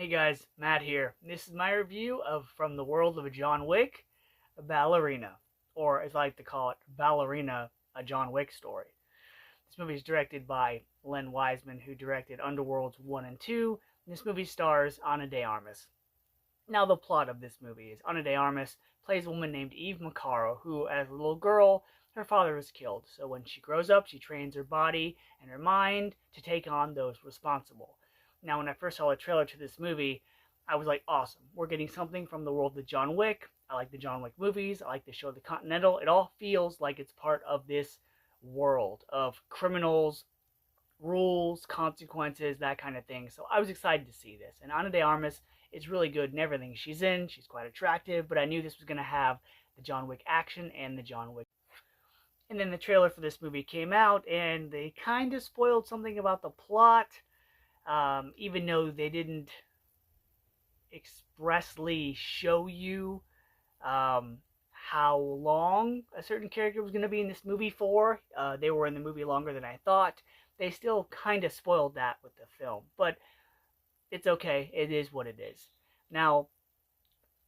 Hey guys, Matt here. This is my review of From the World of John Wick, Ballerina, or as I like to call it, Ballerina, a John Wick story. This movie is directed by Len Wiseman, who directed Underworlds 1 and 2. This movie stars Ana de Armas. Now, the plot of this movie is Ana de Armas plays a woman named Eve Macaro, who, as a little girl, her father was killed. So when she grows up, she trains her body and her mind to take on those responsible. Now, when I first saw a trailer to this movie, I was like, awesome. We're getting something from the world of John Wick. I like the John Wick movies. I like the show The Continental. It all feels like it's part of this world of criminals, rules, consequences, that kind of thing. So I was excited to see this. And Ana de Armas is really good in everything she's in. She's quite attractive, but I knew this was going to have the John Wick action and the John Wick. And then the trailer for this movie came out, and they kind of spoiled something about the plot. Even though they didn't expressly show you how long a certain character was going to be in this movie for. They were in the movie longer than I thought. They still kind of spoiled that with the film, but it's okay. It is what it is. Now,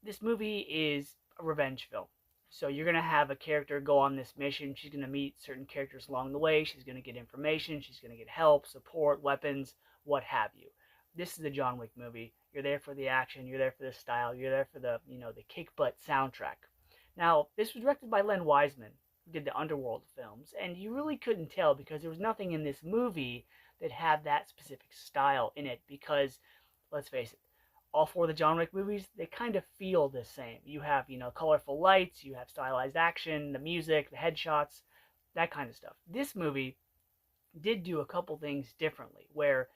this movie is a revenge film. So you're going to have a character go on this mission. She's going to meet certain characters along the way. She's going to get information. She's going to get help, support, weapons, what have you. This is a John Wick movie. You're there for the action. You're there for the style. You're there for the kick butt soundtrack. Now, this was directed by Len Wiseman, who did the Underworld films, and you really couldn't tell because there was nothing in this movie that had that specific style in it because, let's face it, all four of the John Wick movies, they kind of feel the same. You have, colorful lights, you have stylized action, the music, the headshots, that kind of stuff. This movie did do a couple things differently, where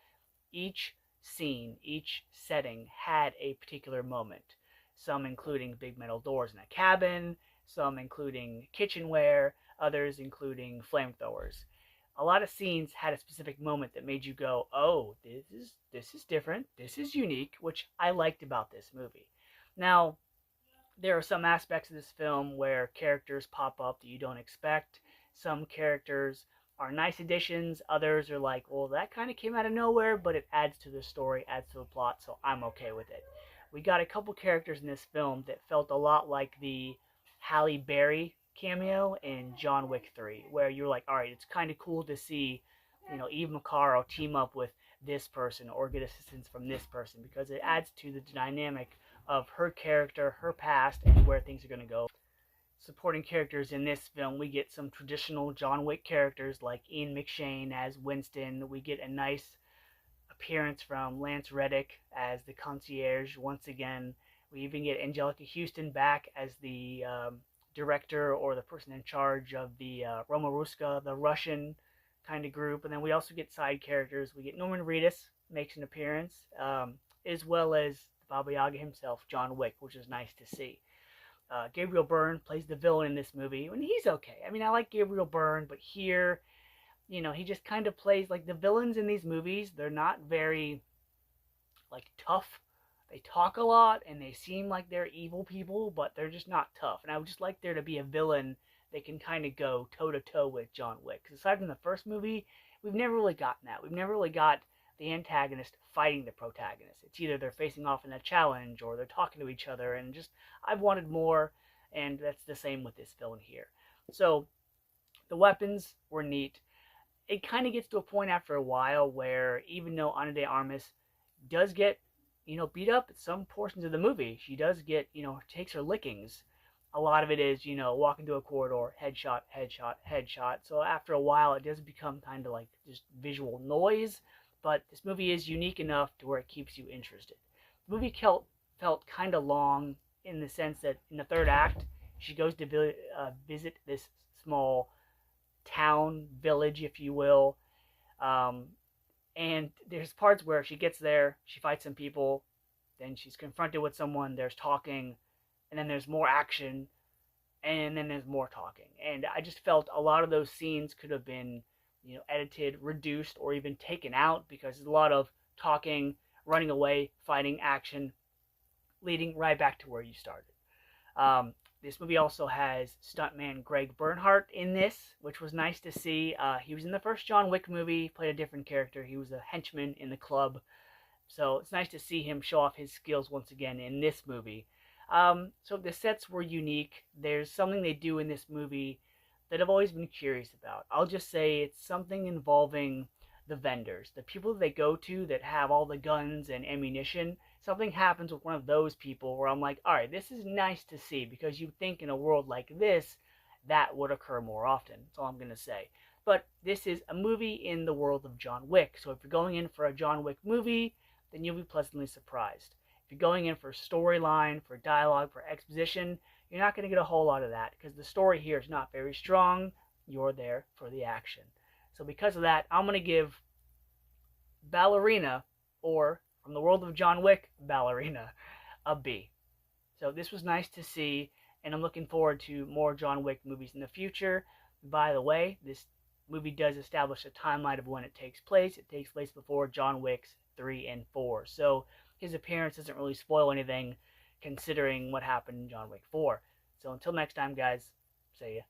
each scene, each setting had a particular moment. Some including big metal doors in a cabin, some including kitchenware, others including flamethrowers. A lot of scenes had a specific moment that made you go, oh, this is different, this is unique, which I liked about this movie. Now, there are some aspects of this film where characters pop up that you don't expect. Some characters are nice additions, others are like, well, that kind of came out of nowhere, but it adds to the story, adds to the plot, so I'm okay with it. We got a couple characters in this film that felt a lot like the Halle Berry cameo in John Wick 3, where you're like, alright, it's kind of cool to see, Eve Macaro team up with this person or get assistance from this person because it adds to the dynamic of her character, her past, and where things are going to go. Supporting characters in this film, we get some traditional John Wick characters like Ian McShane as Winston. We get a nice appearance from Lance Reddick as the concierge once again. We even get Angelica Houston back as the director or the person in charge of the Romaruska, the Russian kind of group. And then we also get side characters. We get Norman Reedus makes an appearance, as well as Baba Yaga himself, John Wick, which is nice to see. Gabriel Byrne plays the villain in this movie, and he's okay. I mean, I like Gabriel Byrne, but here, he just kind of plays like the villains in these movies. They're not very, tough. They talk a lot, and they seem like they're evil people, but they're just not tough. And I would just like there to be a villain that can kind of go toe-to-toe with John Wick. Because aside from the first movie, we've never really gotten that. We've never really got the antagonist fighting the protagonist. It's either they're facing off in a challenge, or they're talking to each other, and just, I've wanted more, and that's the same with this villain here. So, the weapons were neat. It kind of gets to a point after a while where, even though Ana de Armas does get beat up at some portions of the movie, she does get, takes her lickings. A lot of it is, walking through a corridor, headshot, headshot, headshot. So after a while, it does become kind of like just visual noise. But this movie is unique enough to where it keeps you interested. The movie felt kind of long in the sense that in the third act, she goes to visit this small town, village, if you will. And there's parts where she gets there, she fights some people, then she's confronted with someone, there's talking, and then there's more action, and then there's more talking. And I just felt a lot of those scenes could have been, edited, reduced, or even taken out because there's a lot of talking, running away, fighting, action, leading right back to where you started. This movie also has stuntman Greg Bernhardt in this, which was nice to see. He was in the first John Wick movie, played a different character. He was a henchman in the club. So it's nice to see him show off his skills once again in this movie. So the sets were unique. There's something they do in this movie that I've always been curious about. I'll just say it's something involving the vendors, the people that they go to that have all the guns and ammunition. Something happens with one of those people where I'm like, all right, this is nice to see, because you think in a world like this that would occur more often. That's all I'm going to say. But this is a movie in the world of John Wick. So if you're going in for a John Wick movie, then you'll be pleasantly surprised. If you're going in for storyline, for dialogue, for exposition, you're not going to get a whole lot of that, because the story here is not very strong. You're there for the action. So because of that, I'm going to give Ballerina, or from the world of John Wick, Ballerina, a B. So this was nice to see, and I'm looking forward to more John Wick movies in the future. By the way, this movie does establish a timeline of when it takes place. It takes place before John Wick's 3 and 4. So his appearance doesn't really spoil anything considering what happened in John Wick 4. So until next time, guys, see ya.